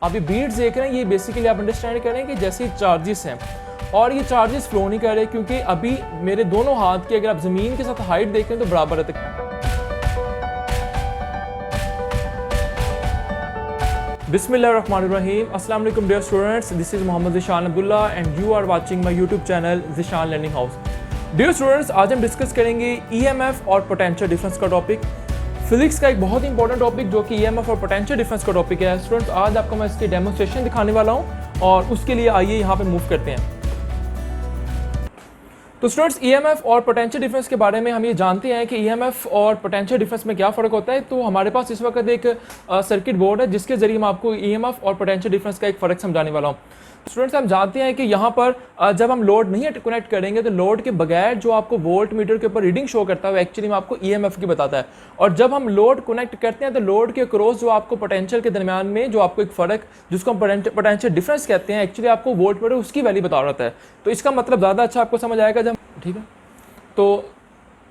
आप ये बीट्स देख रहे हैं, ये बेसिकली आप अंडरस्टैंड करें कि जैसे चार्जेस हैं और ये चार्जेस फ्लो नहीं कर रहे क्योंकि अभी मेरे दोनों हाथ की अगर आप ज़मीन के साथ हाइट देखें तो बराबर है। बिस्मिल्लाहिर्रहमानिर्रहीम, अस्सलाम वालेकुम dear students, this is Mohammad Zeeshan Abdullah and you are watching my YouTube channel Zeeshan Learning House. Dear students, आज हम डिस्कस करेंगे ईएमएफ और पोटेंशियल डिफरेंस का टॉपिक। फिजिक्स का एक बहुत ही इंपॉर्टेंट टॉपिक जो कि ईएमएफ और पोटेंशियल डिफरेंस का टॉपिक है। स्टूडेंट्स, आज आपको मैं इसकी डेमोन्स्ट्रेशन दिखाने वाला हूँ और उसके लिए आइए यहाँ पे मूव करते हैं। तो स्टूडेंट्स, ईएमएफ और पोटेंशियल डिफरेंस के बारे में हम ये जानते हैं कि ईएमएफ और पोटेंशियल डिफरेंस में क्या फ़र्क होता है। तो हमारे पास इस वक्त एक सर्किट बोर्ड है जिसके ज़रिए मैं आपको ईएमएफ और पोटेंशियल डिफरेंस का एक फ़र्क समझाने वाला हूँ। स्टूडेंट्स, हम जानते हैं कि यहाँ पर जब हम लोड नहीं कनेक्ट करेंगे तो लोड के बगैर जो आपको वोल्ट मीटर के ऊपर रीडिंग शो करता है वो एक्चुअली में आपको ईएमएफ की बताता है। और जब हम लोड कनेक्ट करते हैं तो लोड के क्रॉस जो आपको पोटेंशियल के दरमियान में जो आपको एक फ़र्क जिसको हम पोटेंशियल डिफरेंस कहते हैं, एक्चुअली आपको वोल्ट मीटर उसकी वैल्यू बता रहा है। तो इसका मतलब ज़्यादा अच्छा आपको समझ आएगा जब, ठीक है। तो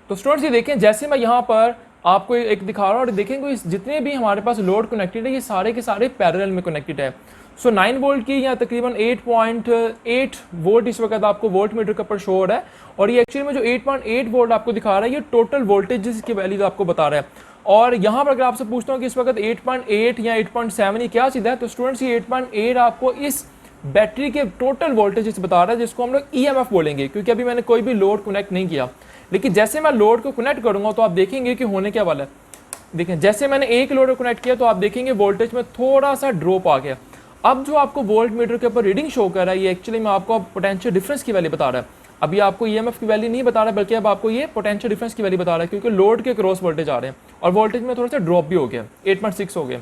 स्टूडेंट्स, ये देखें, जैसे मैं यहाँ पर आपको एक दिखा रहा हूँ और देखेंगे जितने भी हमारे पास लोड कनेक्टेड है ये सारे के सारे पैरेलल में कनेक्टेड है। सो 9 वोल्ट की या तकरीबन 8.8 वोल्ट इस वक्त आपको वोल्ट मीटर के ऊपर शो हो रहा है और ये एक्चुअली में जो 8.8 वोल्ट आपको दिखा रहा है ये टोटल वोल्टेज की वैल्यू आपको बता रहा है। और यहाँ पर अगर आपसे पूछता हूँ कि इस वक्त 8.8 या 8.7 ये क्या चीज़ है, तो स्टूडेंट्स ये 8.8 आपको इस बैटरी के टोटल वोल्टेज बता रहा है जिसको हम लोग ईएमएफ बोलेंगे, क्योंकि अभी मैंने कोई भी लोड कनेक्ट नहीं किया। लेकिन जैसे मैं लोड को कनेक्ट करूँगा तो आप देखेंगे कि होने क्या वाला है। देखें, जैसे मैंने एक लोड को कनेक्ट किया तो आप देखेंगे वोल्टेज में थोड़ा सा ड्रॉप आ गया। अब जो आपको वोल्ट मीटर के ऊपर रीडिंग शो कर रहा है ये एक्चुअली में आपको पोटेंशियल डिफरेंस की वैल्यू बता रहा है। अभी आपको ईएमएफ की वैल्यू नहीं बता रहा बल्कि अब आपको ये पोटेंशियल डिफरेंस की वैल्यू बता रहा है, क्योंकि लोड के क्रॉस वोल्टेज आ रहे हैं और वोल्टेज में थोड़ा सा ड्रॉप भी हो गया, 8.6 हो गया।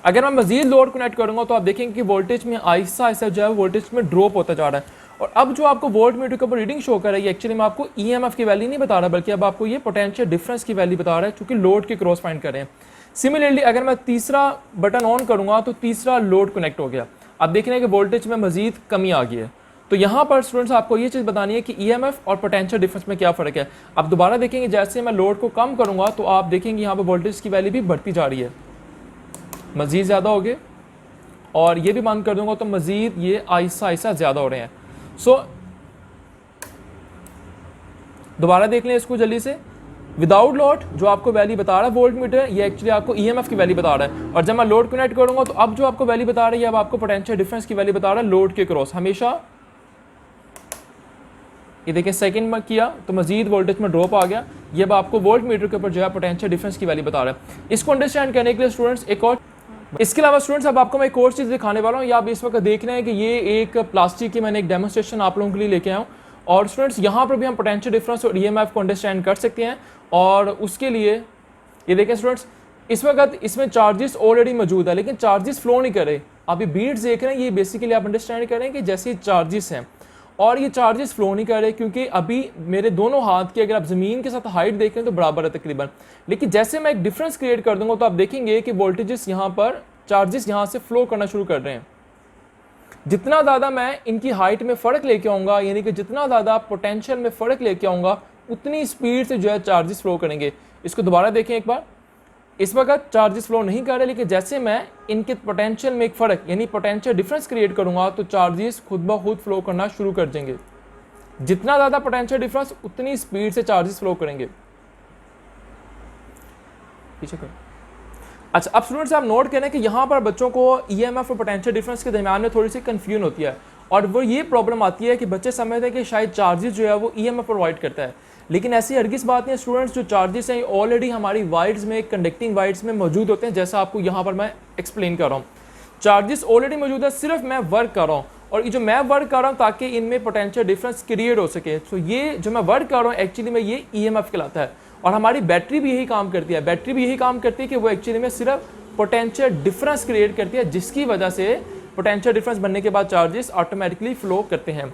अगर मैं मजीद लोड कनेक्ट करूंगा तो आप देखेंगे कि वोल्टेज में आहिस्ता आहिस्ता जो है वोल्टेज में ड्रॉप होता जा रहा है। और अब जो आपको वोल्ट मीटर के ऊपर रीडिंग शो कर रहा है ये एक्चुअली में आपको ईएमएफ की वैल्यू नहीं बता रहा बल्कि अब आपको ये पोटेंशियल डिफरेंस की वैल्यू बता रहा है, क्योंकि लोड के क्रॉस फाइंड कर रहे हैं। सिमिलरली अगर मैं तीसरा बटन ऑन करूंगा तो तीसरा लोड कनेक्ट हो गया। आप देख रहे हैं कि वोल्टेज में मजीद कमी आ गई है। तो यहाँ पर स्टूडेंट्स आपको ये चीज़ बतानी है कि ईएमएफ और पोटेंशियल डिफरेंस में क्या फ़र्क है। आप दोबारा देखेंगे जैसे मैं लोड को कम करूँगा तो आप देखेंगे यहाँ पर वोल्टेज की वैल्यू भी बढ़ती जा रही है, मजीद ज़्यादा हो गए। और ये भी बंद कर दूंगा तो मजीद ये आहिस्ता आहिस्ता ज़्यादा हो रहे हैं। सो दोबारा देख लें इसको जल्दी से। विदाउट लोड जो आपको वैल्यू बता रहा है वोल्ट मीटर ये एक्चुअली आपको ईएमएफ की वैल्यू बता रहा है। और जब मैं लोड कनेक्ट करूंगा तो अब जो आपको वैल्यू बता रही है अब आपको पोटेंशियल डिफरेंस की वैल्यू बता रहा है लोड के क्रॉस। हमेशा ये देखिए सेकंड में किया तो मजीद वोल्टेज में ड्रॉप आ गया। ये अब आपको वोल्ट मीटर के ऊपर जो है पोटेंशियल डिफरेंस की वैल्यू बता रहा है। इसको अंडरस्टैंड करने के लिए स्टूडेंट्स इसके अलावा स्टूडेंट्स अब आपको मैं एक और चीज़ दिखाने वाला हूँ। या आप इस वक्त देख रहे हैं कि ये एक प्लास्टिक की मैंने एक डेमोन्स्ट्रेशन आप लोगों के लिए लेके आया हूँ। और स्टूडेंट्स यहाँ पर भी हम पोटेंशियल डिफरेंस और ईएमएफ को अंडरस्टैंड कर सकते हैं। और उसके लिए ये देखें स्टूडेंट्स, इस वक्त इसमें चार्जेस ऑलरेडी मौजूद है लेकिन चार्जेस फ्लो नहीं कर रहे। आप ये बीट्स देख रहे हैं, ये बेसिकली आप अंडरस्टैंड करें कि जैसे चार्जेस हैं और ये चार्जेस फ्लो नहीं कर रहे क्योंकि अभी मेरे दोनों हाथ की अगर आप ज़मीन के साथ हाइट देखें तो बराबर है तकरीबन। लेकिन जैसे मैं एक डिफरेंस क्रिएट कर दूंगा तो आप देखेंगे कि वोल्टेजेस यहाँ पर चार्जेस यहाँ से फ्लो करना शुरू कर रहे हैं। जितना ज़्यादा मैं इनकी हाइट में फ़र्क लेके आऊँगा, यानी कि जितना ज़्यादा पोटेंशियल में फ़र्क लेके आऊँगा उतनी स्पीड से जो है चार्जेस फ्लो करेंगे। इसको दोबारा देखें एक बार। इस वक्त चार्जेस फ्लो नहीं कर रहे लेकिन जैसे मैं इनके पोटेंशियल में एक फ़र्क यानी पोटेंशियल डिफरेंस क्रिएट करूँगा तो चार्जेस खुद ब खुद फ्लो करना शुरू कर देंगे। जितना ज़्यादा पोटेंशियल डिफरेंस उतनी स्पीड से चार्जेस फ्लो करेंगे। पीछे कर। अच्छा, अब स्टूडेंट्स आप नोट करें कि यहाँ पर बच्चों को ईएमएफ और पोटेंशियल डिफरेंस के दरमियान में थोड़ी सी कन्फ्यूजन होती है और वो ये प्रॉब्लम आती है कि बच्चे समझते हैं कि शायद चार्जेस जो है वो ईएमएफ प्रोवाइड करता है। लेकिन ऐसी हरगिज़ बात नहीं है स्टूडेंट्स। जो चार्जेस हैं ऑलरेडी हमारी वायर्स में, कंडक्टिंग वायर्स में मौजूद होते हैं, जैसा आपको यहाँ पर मैं एक्सप्लेन कर रहा हूँ। चार्जेस ऑलरेडी मौजूद है, सिर्फ मैं वर्क कर रहा हूँ और ये जो मैं वर्क कर रहा हूँ ताकि इनमें पोटेंशियल डिफरेंस क्रिएट हो सके। तो ये जो मैं वर्क कर रहा हूँ एक्चुअली में ये ईएमएफ कहलाता है। और हमारी बैटरी भी यही काम करती है। बैटरी भी यही काम करती है कि वो एक्चुअली में सिर्फ पोटेंशियल डिफरेंस क्रिएट करती है, जिसकी वजह से पोटेंशियल डिफरेंस बनने के बाद चार्जेस ऑटोमेटिकली फ्लो करते हैं।